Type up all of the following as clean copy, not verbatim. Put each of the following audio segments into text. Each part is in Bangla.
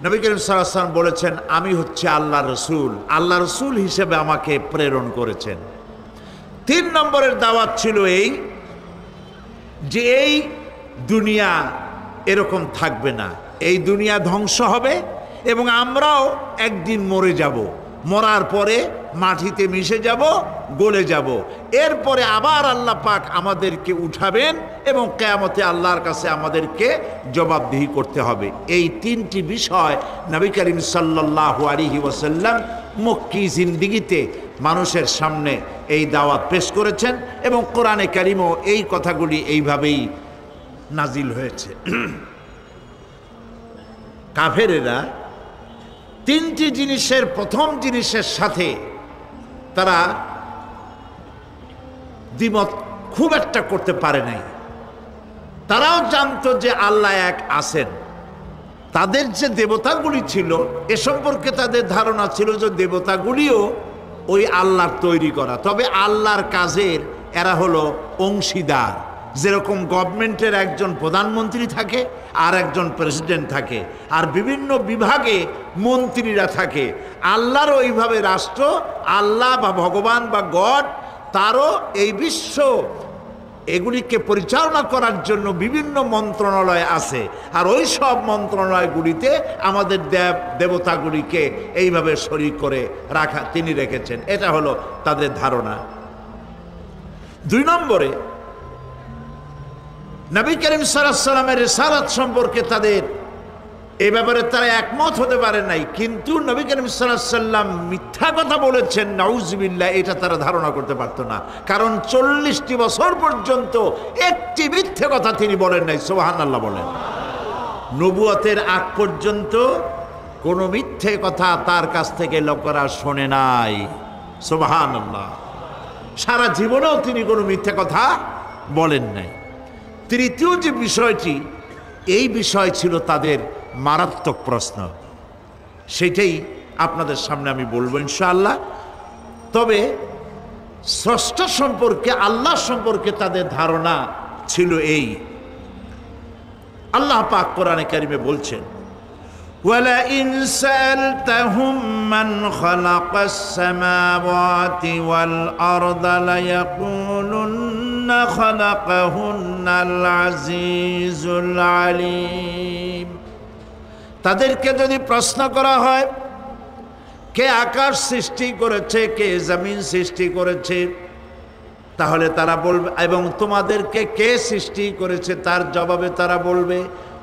নবী করিম সাল্লাল্লাহু আলাইহি ওয়াসাল্লাম বলেছেন, আমি হচ্ছে আল্লাহর রসুল, আল্লাহ রসুল হিসেবে আমাকে প্রেরণ করেছেন। 3 নম্বরের দাওয়াত ছিল এই যে এই দুনিয়া এরকম থাকবে না, এই দুনিয়া ধ্বংস হবে এবং আমরাও একদিন মরে যাব, মরার পরে মাটিতে মিশে যাব, গলে যাব, এরপরে আবার আল্লাহ পাক আমাদেরকে উঠাবেন এবং কিয়ামতে আল্লাহর কাছে আমাদেরকে জবাবদিহি করতে হবে। এই 3টি বিষয় নবী করিম সাল্লাল্লাহু আলাইহি ওয়াসাল্লাম মক্কি জিন্দেগিতে মানুষের সামনে এই দাওয়াত পেশ করেছেন এবং কোরআনে কারিমও এই কথাগুলি এইভাবেই নাজিল হয়েছে। কাফেরেরা 3টি জিনিসের প্রথম জিনিসের সাথে তারা দ্বিমত খুব একটা করতে পারে নাই। তারাও জানতো যে আল্লাহ এক আছেন। তাদের যে দেবতাগুলি ছিল এ সম্পর্কে তাদের ধারণা ছিল যে দেবতাগুলিও ওই আল্লাহর তৈরি করা, তবে আল্লাহর কাজের এরা হলো অংশীদার। যেরকম গভর্নমেন্টের একজন প্রধানমন্ত্রী থাকে আর একজন প্রেসিডেন্ট থাকে আর বিভিন্ন বিভাগে মন্ত্রীরা থাকে, আল্লাহরও ওইভাবে রাষ্ট্র, আল্লাহ বা ভগবান বা গড, তারও এই বিশ্ব এগুলিকে পরিচালনা করার জন্য বিভিন্ন মন্ত্রণালয় আছে আর ওই সব মন্ত্রণালয়গুলিতে আমাদের দেবতাগুলিকে এইভাবে শরীক করে রাখা তিনি রেখেছেন। এটা হলো তাদের ধারণা। 2 নম্বরে নবী করিম সাল্লাল্লাহু আলাইহি ওয়াসাল্লামের রিসালাত সম্পর্কে তাদের এই ব্যাপারে তারা একমত হতে পারে নাই, কিন্তু নবী করিম সাল্লাল্লাহু আলাইহি ওয়াসাল্লাম মিথ্যা কথা বলেছেন নাউজুবিল্লাহ এটা তারা ধারণা করতে পারতো না, কারণ 40টি বছর পর্যন্ত একটি মিথ্যে কথা তিনি বলেন নাই। সুবহানাল্লাহ বলেন। নবুয়তের আগ পর্যন্ত কোনো মিথ্যে কথা তার কাছ থেকে লোকেরা শোনে নাই। সুবহানাল্লাহ। সারা জীবনেও তিনি কোনো মিথ্যে কথা বলেন নাই। তৃতীয় যে বিষয়টি, এই বিষয় ছিল তাদের মারাত্মক প্রশ্ন, সেটাই আপনাদের সামনে আমি বলবো ইনশাআল্লাহ। তবে স্রষ্টা সম্পর্কে, আল্লাহ সম্পর্কে তাদের ধারণা ছিল এই। আল্লাহ পাক কোরআনে কারিমে বলছেন, وَلَئِنْ سَأَلْتَهُمْ مَنْ خَلَقَ السَّمَاوَاتِ وَالْأَرْضَ لَيَقُولُنَّ خَلَقَهُنَّ الْعَزِيزُ الْعَلِيمُ। তাদেরকে যদি প্রশ্ন করা হয় কে আকাশ সৃষ্টি করেছে, কে জমিন সৃষ্টি করেছে, তাহলে তারা বলবে, এবং তোমাদেরকে কে সৃষ্টি করেছে, তার জবাবে তারা বলবে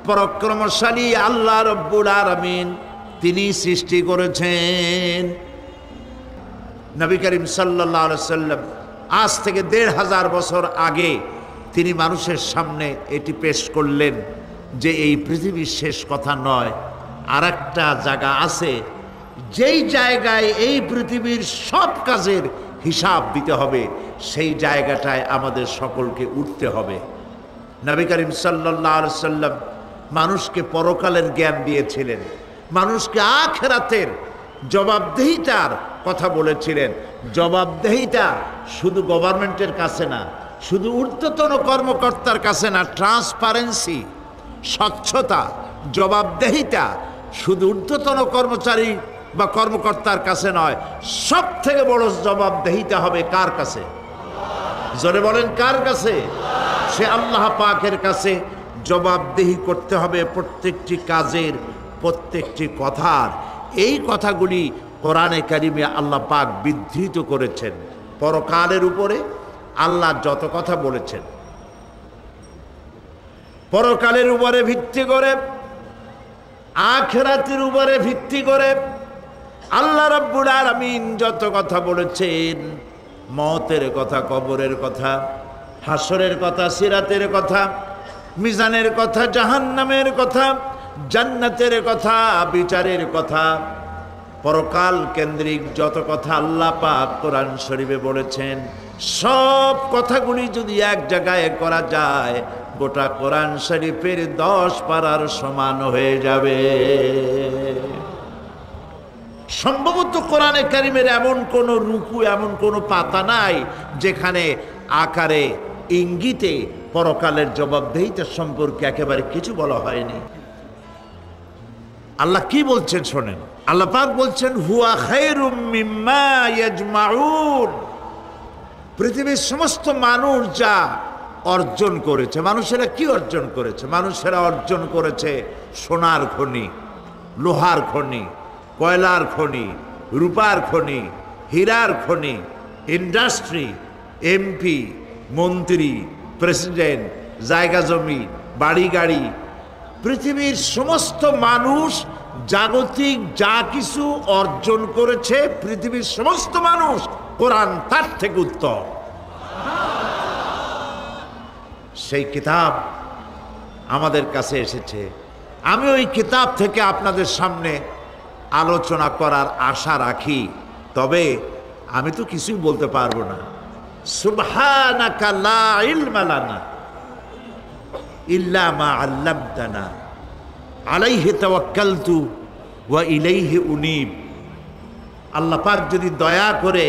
পরাক্রমশালী আল্লাহ রব্বুল আলামিন, তিনি সৃষ্টি করেছেন। নবী করিম সাল্লাল্লাহু আলাইহি ওয়াসাল্লাম আজ থেকে 1500 বছর আগে তিনি মানুষের সামনে এটি পেশ করলেন যে এই পৃথিবীর শেষ কথা নয়, আর একটা জায়গা আছে যেই জায়গায় এই পৃথিবীর সব কাজের হিসাব দিতে হবে, সেই জায়গাটায় আমাদের সকলকে উঠতে হবে। নবী করিম সাল্লাল্লাহু আলাইহি ওয়াসাল্লাম মানুষকে পরকালের জ্ঞান দিয়েছিলেন, মানুষকে আখিরাতের জবাবদেহিতার কথা বলেছিলেন। জবাবদেহিতা শুধু গভর্নমেন্টের কাছে না, শুধু ঊর্ধ্বতন কর্মকর্তার কাছে না, ট্রান্সপারেন্সি, স্বচ্ছতা, জবাবদেহিতা শুধু ঊর্ধ্বতন কর্মচারী বা কর্মকর্তার কাছে নয়, সব থেকে বড় জবাবদেহিতা হবে কার কাছে? জোরে বলেন, কার কাছে? সে আল্লাহ পাকের কাছে জবাবদেহি করতে হবে প্রত্যেকটি কাজের, প্রত্যেকটি কথার। এই কথাগুলি কোরআনে কারিমে আল্লাহ পাক বিধৃত করেছেন। পরকালের উপরে আল্লাহ যত কথা বলেছেন, পরকালের উপরে ভিত্তি করে, আখিরাতের উপরে ভিত্তি করে আল্লাহ রাব্বুল আলামিন যত কথা বলেছেন, মওতের কথা, কবরের কথা, হাসরের কথা, সিরাতের কথা, মিজানের কথা, জাহান্নামের কথা, জান্নাতের কথা, বিচারের কথা, পরকাল কেন্দ্রিক যত কথা আল্লাহ পাক কোরআন শরীফে বলেছেন, সব কথাগুলি যদি এক জায়গায় করা যায়, গোটা কোরআন শরীফের 10 পারার সমান হয়ে যাবে। সম্ভবত কোরআনে কারিমের এমন কোন রুকু, এমন কোন পাতা নাই যেখানে আকারে ইঙ্গিতে পরকালের জবাবদেহিতা সম্পর্কে একেবারে কিছু বলা হয়নি। আল্লাহ কি বলছেন শোনেন। আল্লাহ পাক বলছেন হুয়া খায়রুম মিম্মা ইয়াজমাউন। পৃথিবীর সমস্ত মানুষ যা অর্জন করেছে, মানুষেরা কি অর্জন করেছে? মানুষেরা অর্জন করেছে সোনার খনি, লোহার খনি, কয়লার খনি, রূপার খনি, হীরার খনি, ইন্ডাস্ট্রি, এমপি, মন্ত্রী, প্রেসিডেন্ট, জায়গা জমি, বাড়ি গাড়ি। পৃথিবীর সমস্ত মানুষ জাগতিক যা কিছু অর্জন করেছে, পৃথিবীর সমস্ত মানুষ, কোরআন তার থেকে উত্তম। সেই কিতাব আমাদের কাছে এসেছে। আমি ওই কিতাব থেকে আপনাদের সামনে আলোচনা করার আশা রাখি। তবে আমি তো কিছুই বলতে পারবো না। সুবহানাকা লা ইলমা লানা ইল্লা মা আল্লামতানা আলাইহি তাওয়াক্কালতু ওয়া ইলাইহি উনীব। আল্লাহ পাক যদি দয়া করে,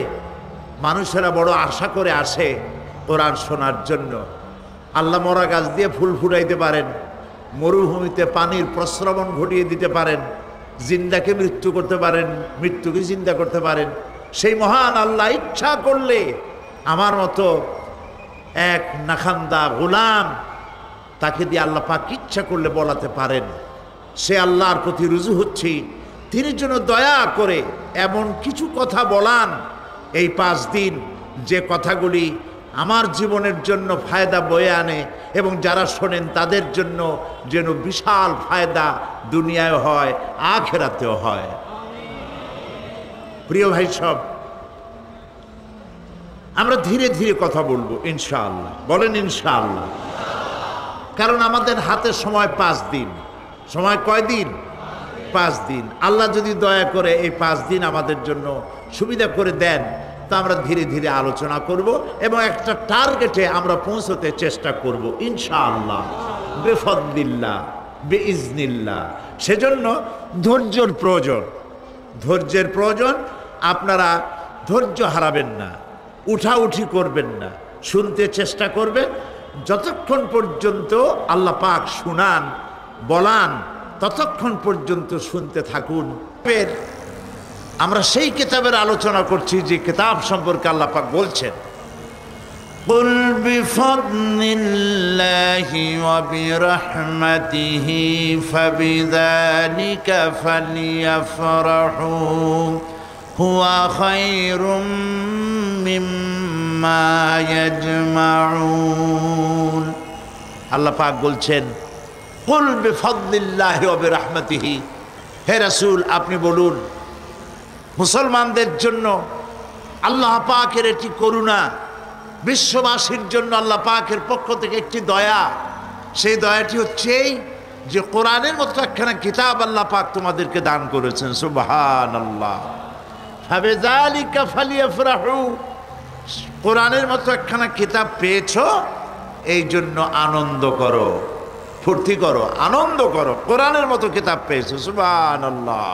মানুষেরা বড় আশা করে আসে কোরআন শোনার জন্য। আল্লাহ মরা গাছ দিয়ে ফুল ফুটাইতে পারেন, মরুভূমিতে পানির প্রস্রবণ ঘটিয়ে দিতে পারেন, জিন্দাকে মৃত্যু করতে পারেন, মৃত্যুকে জিন্দা করতে পারেন। সেই মহান আল্লাহ ইচ্ছা করলে আমার মতো এক নাখান্দা গোলাম, তাকে দিয়ে আল্লাহ পাক ইচ্ছা করলে বলাতে পারেন। সে আল্লাহর প্রতি রুজু হচ্ছি, তিনি যেন দয়া করে এমন কিছু কথা বলান এই 5 দিন, যে কথাগুলি আমার জীবনের জন্য ফায়দা বয়ে আনে এবং যারা শোনেন তাদের জন্য যেন বিশাল ফায়দা দুনিয়ায় হয়, আখিরাতেও হয়। প্রিয় ভাই সব, আমরা ধীরে ধীরে কথা বলবো ইনশাআল্লাহ। বলেন ইনশাআল্লাহ। কারণ আমাদের হাতে সময় 5 দিন। সময় কয় দিন? 5 দিন। আল্লাহ যদি দয়া করে এই 5 দিন আমাদের জন্য সুবিধা করে দেন, তা আমরা ধীরে ধীরে আলোচনা করব এবং একটা টার্গেটে আমরা পৌঁছতে চেষ্টা করব ইনশাআল্লাহ, বেফদ্লিল্লাহ, বেইজনিল্লাহ। সেজন্য ধৈর্যের প্রয়োজন, ধৈর্যের প্রয়োজন। আপনারা ধৈর্য হারাবেন না, উঠাউঠি করবেন না, শুনতে চেষ্টা করবেন। যতক্ষণ পর্যন্ত আল্লাহ পাক শুনান, বলান, ততক্ষণ পর্যন্ত শুনতে থাকুন। আমরা সেই কিতাবের আলোচনা করছি যে কিতাব সম্পর্কে আল্লাহ পাক বলছেন কুল বিফদলিল্লাহি ওয়া বিরহমাতিহি ফাবিযালিকা ফালইফরাহু হুয়া খায়রুম মিম্মা ইয়াজমাউন। আল্লাহ পাক বলছেন কুল বিফদলিল্লাহি ওয়া বিরহমাতিহি, হে রাসূল আপনি বলুন মুসলমানদের জন্য আল্লাহ পাকের একটি করুণা, বিশ্ববাসীর জন্য আল্লাহ পাকের পক্ষ থেকে একটি দয়া। সেই দয়াটি হচ্ছে এই যে কোরআনের মতো একখানা কিতাব আল্লাহ পাক তোমাদেরকে দান করেছেন। সুবহানাল্লাহ। ফাবিযালিকা ফালইফরাহু, কোরআনের মতো একখানা কিতাব পেয়েছো, এই জন্য আনন্দ করো, ফুর্তি করো, আনন্দ করো, কোরআনের মতো কিতাব পেয়েছো। সুবহানাল্লাহ।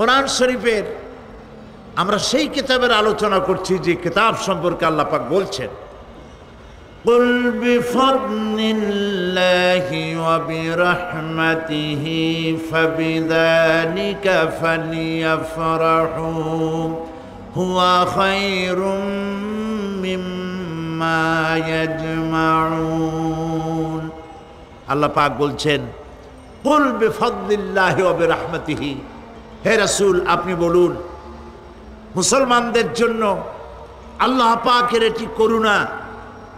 কোরআন শরীফের আমরা সেই কিতাবের আলোচনা করছি যে কিতাব সম্পর্কে আল্লাহ পাক বলছেন কুল বিফদলিল্লাহি ওয়া বিরহমাতিহি ফাবিযালিকা ফালইফরাহু হুয়া খায়রুম মিম্মা ইয়াজমাউন। আল্লাহ পাক বলছেন কুল বিফদলিল্লাহি ওয়া বিরহমাতিহি, হে রাসূল আপনি বলুন মুসলমানদের জন্য আল্লাহ পাকের একটি করুণা,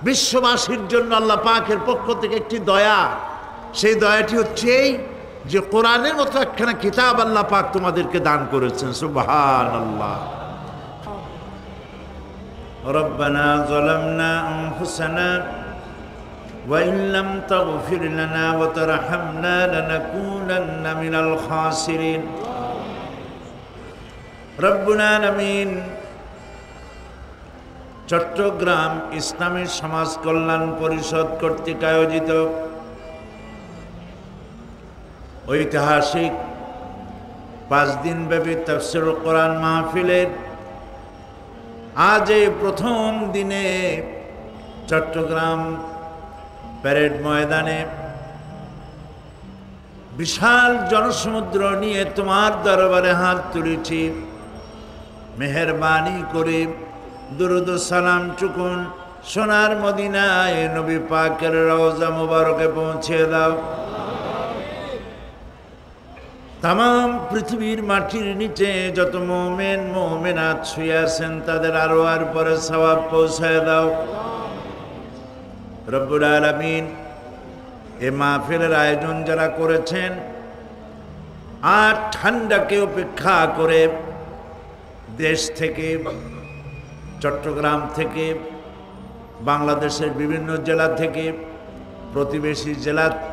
বিশ্ববাসীর জন্য আল্লাহ পাকের পক্ষ থেকে একটি দয়া। সেই দয়াটি হচ্ছে এই যে কোরআনের মতো একখানা কিতাব আল্লাহ পাক তোমাদেরকে দান করেছেন। সুবহানাল্লাহ। রব্বানা যালামনা আনফুসানা ওয়া ইন লাম তাগফির লানা ওয়া তারহামনা লানাকুনান্না মিনাল খাসিরিন। রব্বুল আলামিন চট্টগ্রাম ইসলামী সমাজ কল্যাণ পরিষদ কর্তৃক আয়োজিত ঐতিহাসিক 5 দিনব্যাপী তাফসীরুল কোরআন মাহফিলের আজ এই প্রথম দিনে চট্টগ্রাম প্যারেড ময়দানে বিশাল জনসমুদ্র নিয়ে তোমার দরবারে হাত তুলেছি, মেহেরবানি করে দুরুদ সালাম চুকুন সোনার মদিনায় নবী পাকের রওজা মুবারকে পৌঁছে দাও। তাম পৃথিবীর মাটির নিচে যত মুমিন মুমিনাত শুয়ে আছেন তাদের আরো আর পরে সওয়াব পৌঁছায় দাও রব্বুল আলামিন। এ মাহফিলের আয়োজন যারা করেছেন আর ঠান্ডাকে উপেক্ষা করে দেশ থেকে, চট্টগ্রাম থেকে, বাংলাদেশের বিভিন্ন জেলা থেকে,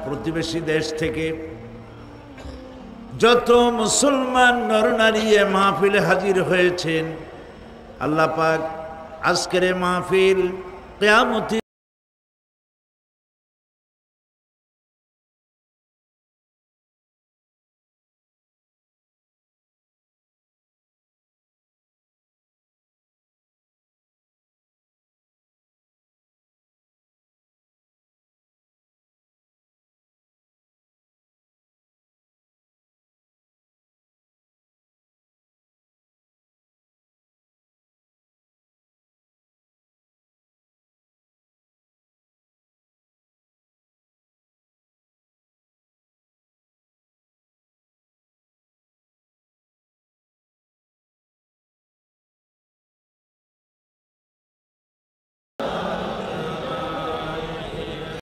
প্রতিবেশী দেশ থেকে যত মুসলমান নরনারী এ মাহফিলে হাজির হয়েছেন, আল্লাহ পাক আজকের এ মাহফিল কিয়ামত